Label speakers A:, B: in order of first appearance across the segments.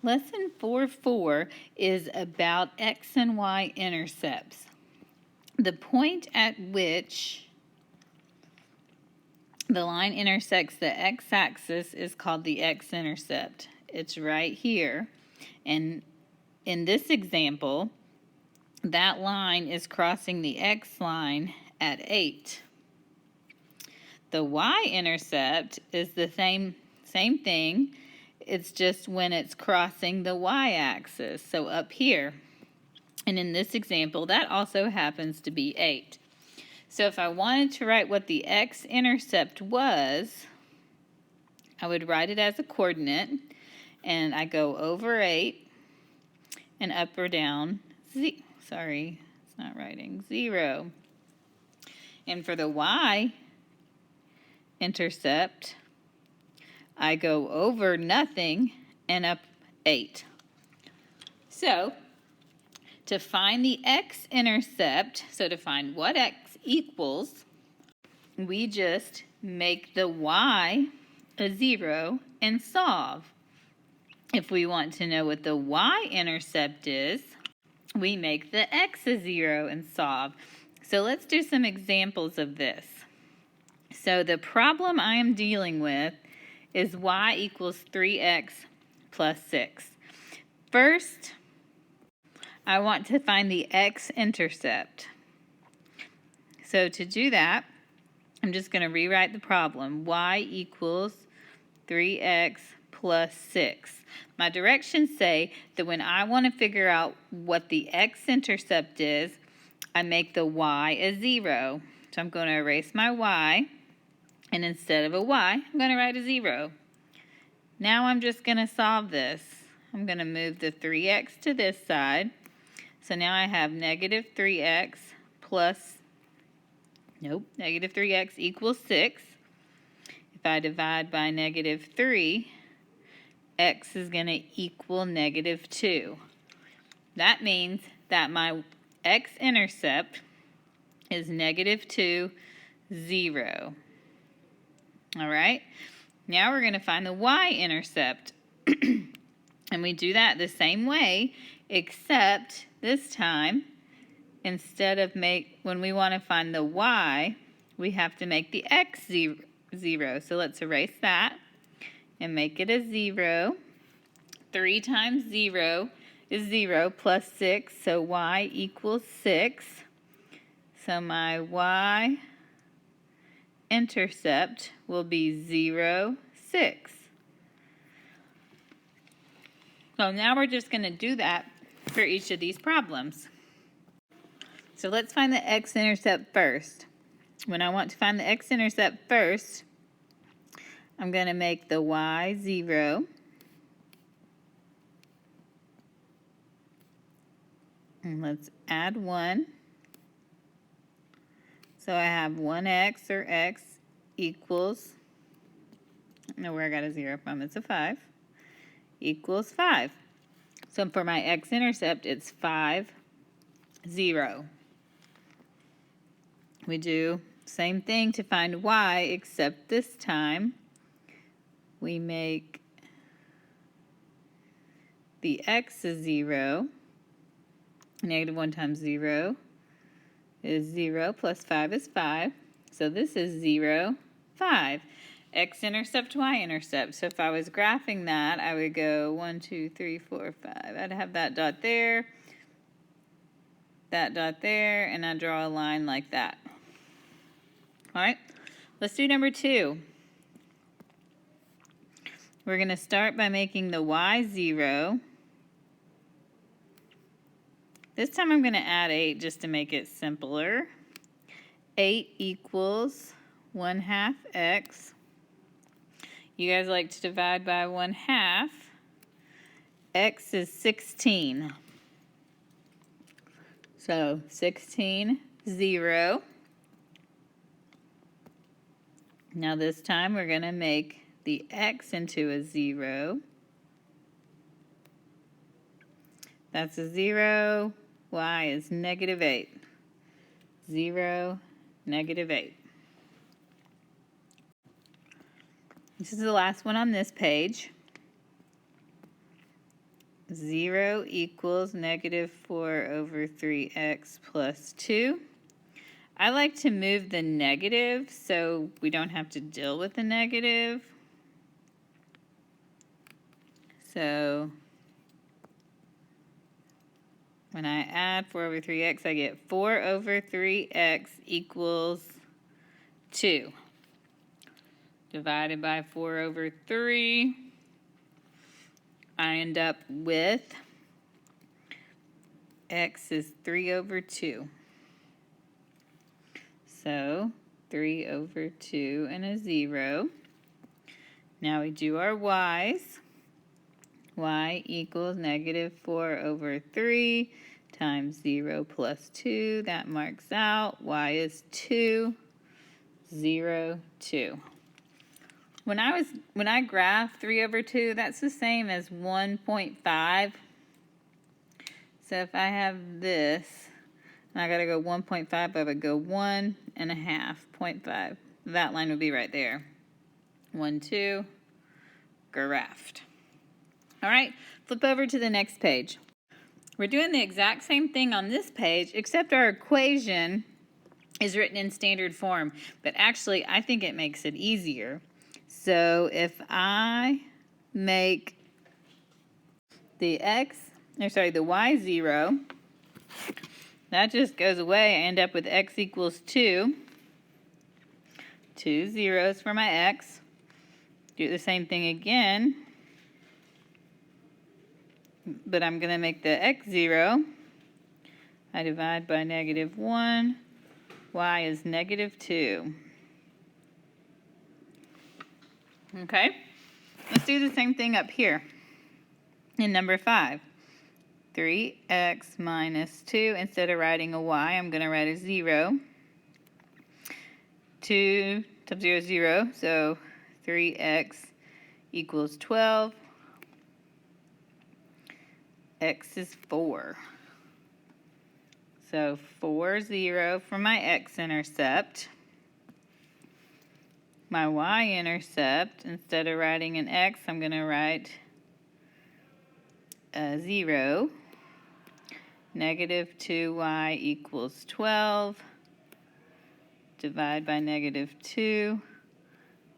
A: Lesson 4.4 is about x and y intercepts. The point at which the line intersects the x-axis is called the x-intercept. It's right here. And in this example, that line is crossing the x line at 8. The y-intercept is the same thing. It's just when it's crossing the y-axis, so up here. And in this example, that also happens to be 8. So if I wanted to write what the x-intercept was, I would write it as a coordinate, and I go over 8 and up or down, 0. And for the y-intercept, I go over nothing and up 8. So, to find the x-intercept, so to find what x equals, we just make the y a 0 and solve. If we want to know what the y-intercept is, we make the x a 0 and solve. So let's do some examples of this. So the problem I am dealing with is y equals 3x plus 6. First, I want to find the x-intercept. So to do that, I'm just going to rewrite the problem. Y equals 3x plus 6. My directions say that when I want to figure out what the x-intercept is, I make the y a 0. So I'm going to erase my y, and instead of a y, I'm going to write a 0. Now I'm just going to solve this. I'm going to move the 3x to this side. So now I have negative 3x equals 6. If I divide by negative 3, x is going to equal negative 2. That means that my x-intercept is negative 2, 0. All right, now we're going to find the y-intercept. And we do that the same way, except this time, instead of when we want to find the y, we have to make the x 0. So let's erase that and make it a 0. 3 times 0 is 0 plus 6, so y equals 6. So my y-intercept will be 0, 6. So now we're just going to do that for each of these problems. So let's find the x-intercept first. When I want to find the x-intercept first, I'm going to make the y 0. And let's add 1. So I have 1x, or x, equals, I don't know where I got a 0 from, it's a 5, equals 5. So for my x-intercept, it's 5, 0. We do same thing to find y, except this time we make the x a 0. Negative 1 times 0 is 0, plus 5 is 5. So this is 0, 5. X-intercept, y-intercept. So if I was graphing that, I would go 1, 2, 3, 4, 5. I'd have that dot there, and I draw a line like that. All right, let's do number 2. We're going to start by making the y 0. This time I'm going to add 8 just to make it simpler. 8 equals 1/2 x. You guys like to divide by 1/2. X is 16. So 16, 0. Now this time we're going to make the x into a 0. That's a 0. Y is negative 8. 0, negative 8. This is the last one on this page. 0 equals negative 4 over 3x plus 2. I like to move the negative so we don't have to deal with the negative. So when I add 4 over 3x, I get 4 over 3x equals 2. Divided by 4 over 3, I end up with x is 3 over 2. So 3 over 2 and a 0. Now we do our y's. Y equals negative 4 over 3 times 0 plus 2. That marks out. Y is 2, 0, 2. When I graph 3 over 2, that's the same as 1.5. So if I have this, and I gotta go 1.5, I would go 1.5, 0.5. That line would be right there. 1, 2, graphed. All right, flip over to the next page. We're doing the exact same thing on this page, except our equation is written in standard form, but actually I think it makes it easier. So if I make the y 0, that just goes away. I end up with x equals 2. 2 zeros for my x. Do the same thing again, but I'm going to make the x 0. I divide by negative 1. Y is negative 2. Okay, let's do the same thing up here in number 5. 3x minus 2. Instead of writing a y, I'm going to write a 0. 2 times 0 is 0, so 3x equals 12. X is 4. So 4, 0 for my x-intercept. My y-intercept, instead of writing an x, I'm going to write a 0. Negative 2y equals 12. Divide by negative 2.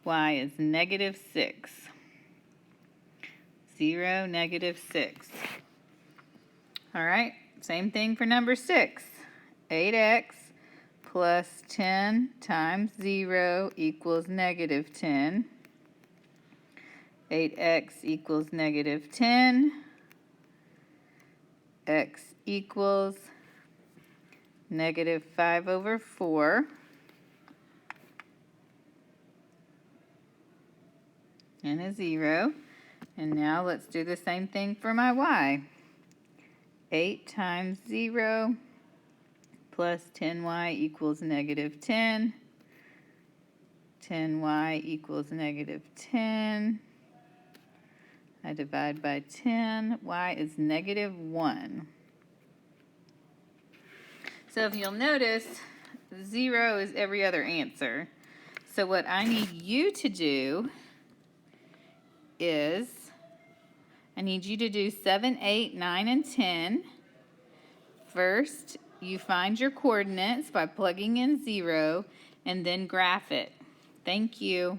A: Y is negative 6. 0, negative 6. All right, same thing for number 6. 8x plus 10 times 0 equals negative 10. 8x equals negative 10. X equals negative 5 over 4. And a 0. And now let's do the same thing for my y. 8 times 0 plus 10y equals negative 10. 10y equals negative 10. I divide by 10. Y is negative 1. So if you'll notice, 0 is every other answer. So what I need you to do is, I need you to do 7, 8, 9, and 10. First, you find your coordinates by plugging in 0 and then graph it. Thank you.